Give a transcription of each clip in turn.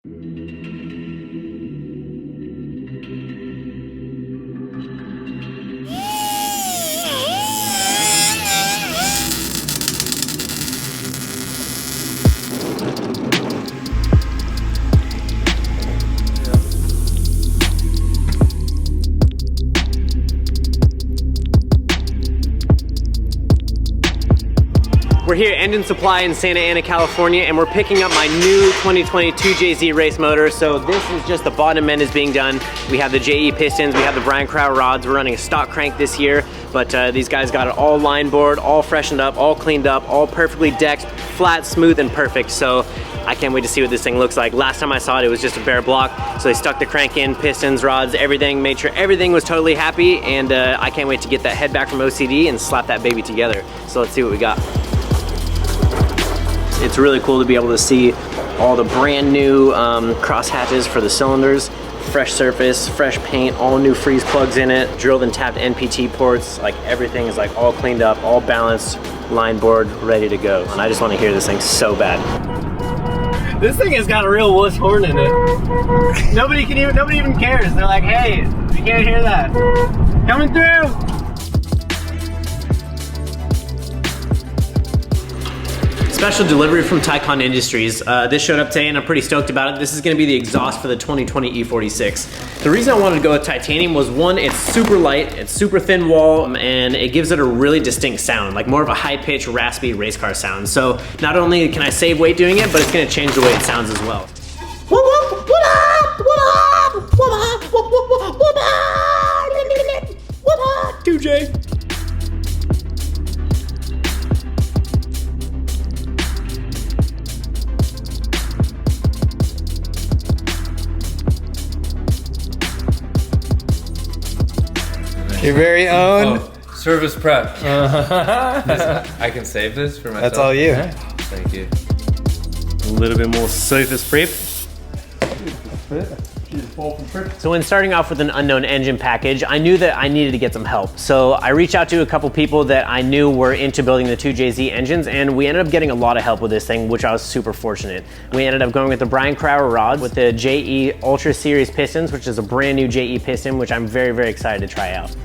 We're here at Engine Supply in Santa Ana, California, and we're picking up my new 2022 JZ race motor. So this is just the bottom end is being done. We have the JE pistons, we have the Brian Crow rods. We're running a stock crank this year, but these guys got it all line board, all freshened up, all cleaned up, all perfectly decked, flat, smooth, and perfect. So I can't wait to see what this thing looks like. Last time I saw it, it was just a bare block. So they stuck the crank in, pistons, rods, everything, made sure everything was totally happy, and I can't wait to get that head back from OCD and slap that baby together. So let's see what we got. It's really cool to be able to see all the brand new cross hatches for the cylinders, fresh surface, fresh paint, all new freeze plugs in it, drilled and tapped NPT ports, like everything is like all cleaned up, all balanced, line board, ready to go. And I just want to hear this thing so bad. This thing has got a real wuss horn in it. Nobody even cares. They're like, hey, you can't hear that. Coming through. Special delivery from Tycon Industries. This showed up today and I'm pretty stoked about it. This is gonna be the exhaust for the 2020 E46. The reason I wanted to go with titanium was one, it's super light, it's super thin wall, and it gives it a really distinct sound, like more of a high-pitched, raspy race car sound. So not only can I save weight doing it, but it's gonna change the way it sounds as well. 2J. Your very own service prep. I can save this for myself. That's all you. Yeah. Thank you. A little bit more surface prep. So when starting off with an unknown engine package, I knew that I needed to get some help. So I reached out to a couple people that I knew were into building the 2JZ engines, and we ended up getting a lot of help with this thing, which I was super fortunate. We ended up going with the Brian Crow rods with the JE Ultra Series pistons, which is a brand new JE piston, which I'm very, very excited to try out.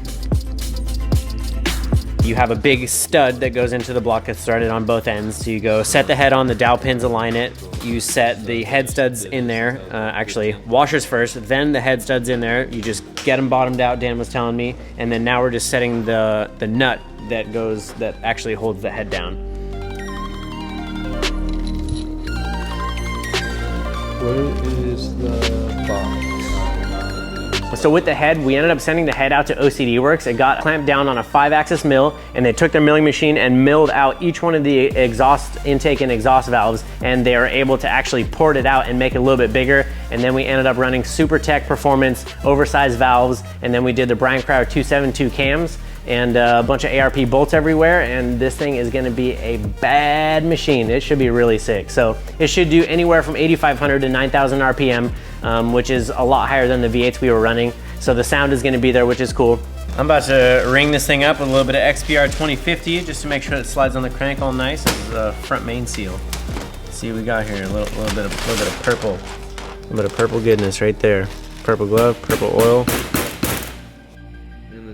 You have a big stud that goes into the block that's threaded on both ends. So you go set the head on, the dowel pins align it. You set the head studs in there, actually washers first, then the head studs in there. You just get them bottomed out, Dan was telling me. And then now we're just setting the nut that actually holds the head down. Where is the box? So with the head, we ended up sending the head out to OCD Works. It got clamped down on a 5-axis mill, and they took their milling machine and milled out each one of the exhaust intake and exhaust valves, and they were able to actually port it out and make it a little bit bigger. And then we ended up running Super Tech Performance oversized valves, and then we did the Brian Crow 272 cams and a bunch of ARP bolts everywhere, and this thing is gonna be a bad machine. It should be really sick. So it should do anywhere from 8,500 to 9,000 RPM, which is a lot higher than the V8s we were running. So the sound is gonna be there, which is cool. I'm about to ring this thing up with a little bit of XPR 2050 just to make sure it slides on the crank all nice. This is the front main seal. Let's see what we got here. A little bit of purple. A little bit of purple goodness right there. Purple glove, purple oil.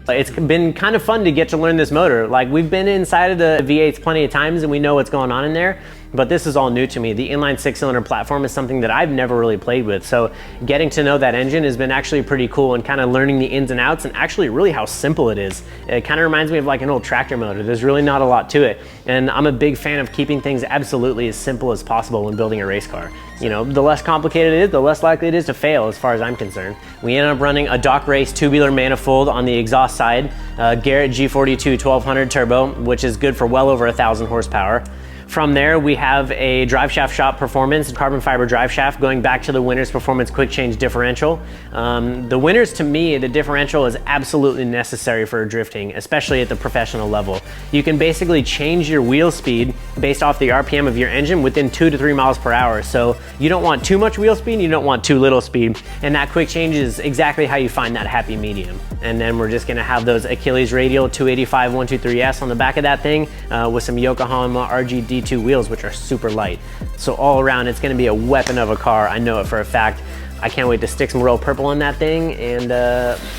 It's been kind of fun to get to learn this motor. Like, we've been inside of the V8s plenty of times and we know what's going on in there, but this is all new to me. The inline 6-cylinder platform is something that I've never really played with. So getting to know that engine has been actually pretty cool, and kind of learning the ins and outs and actually really how simple it is. It kind of reminds me of like an old tractor motor. There's really not a lot to it. And I'm a big fan of keeping things absolutely as simple as possible when building a race car. You know, the less complicated it is, the less likely it is to fail as far as I'm concerned. We ended up running a Doc Race tubular manifold on the exhaust side, Garrett G42 1200 turbo, which is good for well over 1,000 horsepower. From there, we have a drive shaft shop performance carbon fiber drive shaft going back to the Winners Performance quick change differential. The Winners, to me, the differential is absolutely necessary for drifting, especially at the professional level. You can basically change your wheel speed based off the RPM of your engine within 2 to 3 miles per hour. So you don't want too much wheel speed, you don't want too little speed. And that quick change is exactly how you find that happy medium. And then we're just gonna have those Achilles radial 285 123S on the back of that thing with some Yokohama RGD C2 wheels, which are super light. So all around, it's gonna be a weapon of a car. I know it for a fact. I can't wait to stick some royal purple on that thing and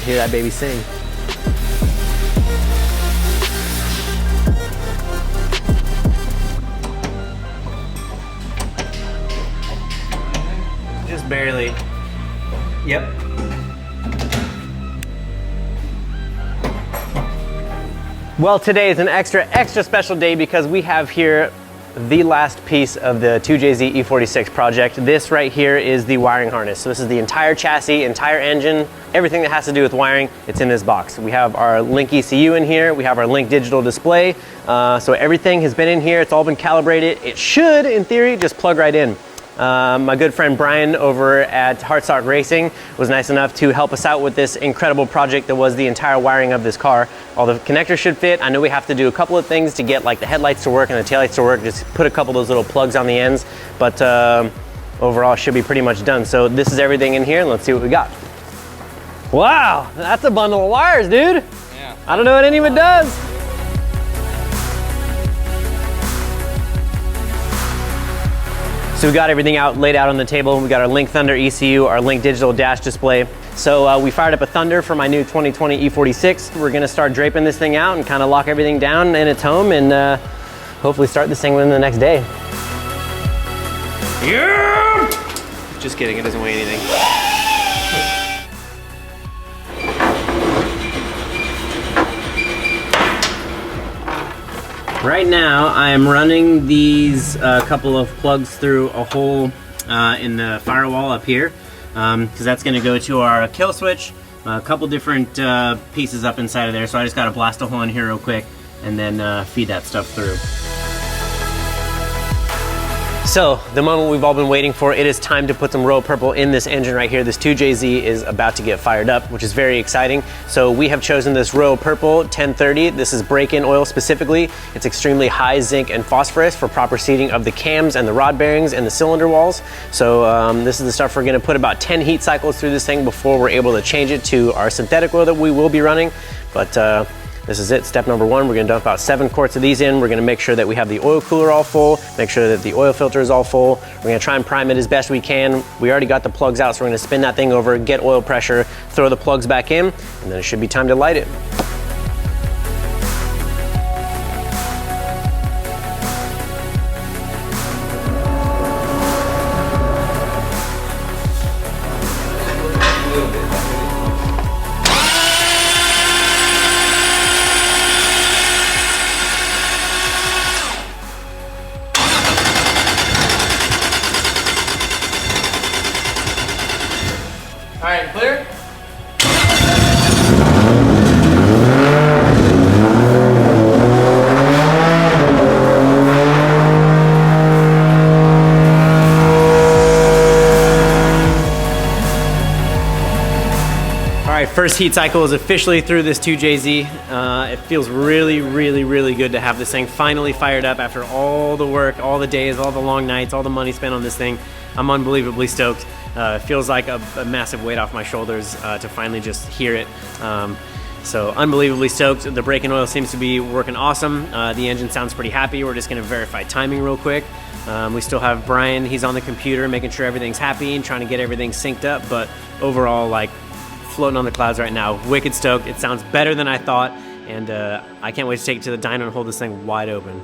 hear that baby sing. Just barely. Yep. Well, today is an extra special day because we have here the last piece of the 2JZ E46 project. This right here is the wiring harness. So this is the entire chassis, entire engine, everything that has to do with wiring, it's in this box. We have our Link ECU in here, we have our Link digital display. So everything has been in here, it's all been calibrated. It should, in theory, just plug right in. My good friend Brian over at Heartstock Racing was nice enough to help us out with this incredible project that was the entire wiring of this car. All the connectors should fit. I know we have to do a couple of things to get like the headlights to work and the taillights to work, just put a couple of those little plugs on the ends, but overall should be pretty much done. So this is everything in here and let's see what we got. Wow, that's a bundle of wires, dude. Yeah. I don't know what any of it does. So we got everything out, laid out on the table. We got our Link Thunder ECU, our Link digital dash display. So we fired up a Thunder for my new 2020 E46. We're gonna start draping this thing out and kind of lock everything down in its home and hopefully start this thing within the next day. Yeah! Just kidding, it doesn't weigh anything. Right now, I am running these couple of plugs through a hole in the firewall up here, because that's going to go to our kill switch. A couple different pieces up inside of there, so I just got to blast a hole in here real quick and then feed that stuff through. So, the moment we've all been waiting for, it is time to put some royal purple in this engine right here. This 2JZ is about to get fired up, which is very exciting. So we have chosen this royal purple 1030. This is break-in oil specifically. It's extremely high zinc and phosphorus for proper seating of the cams and the rod bearings and the cylinder walls. So this is the stuff we're gonna put about 10 heat cycles through this thing before we're able to change it to our synthetic oil that we will be running. But this is it, step number one. We're gonna dump about 7 quarts of these in. We're gonna make sure that we have the oil cooler all full, make sure that the oil filter is all full. We're gonna try and prime it as best we can. We already got the plugs out, so we're gonna spin that thing over, get oil pressure, throw the plugs back in, and then it should be time to light it. All right, clear? All right, first heat cycle is officially through this 2JZ. It feels really good to have this thing finally fired up after all the work, all the days, all the long nights, all the money spent on this thing. I'm unbelievably stoked. It feels like a massive weight off my shoulders to finally just hear it. So unbelievably stoked. The break-in oil seems to be working awesome. The engine sounds pretty happy. We're just gonna verify timing real quick. We still have Brian, he's on the computer making sure everything's happy and trying to get everything synced up, but overall, like, floating on the clouds right now. Wicked stoked. It sounds better than I thought, and I can't wait to take it to the dyno and hold this thing wide open.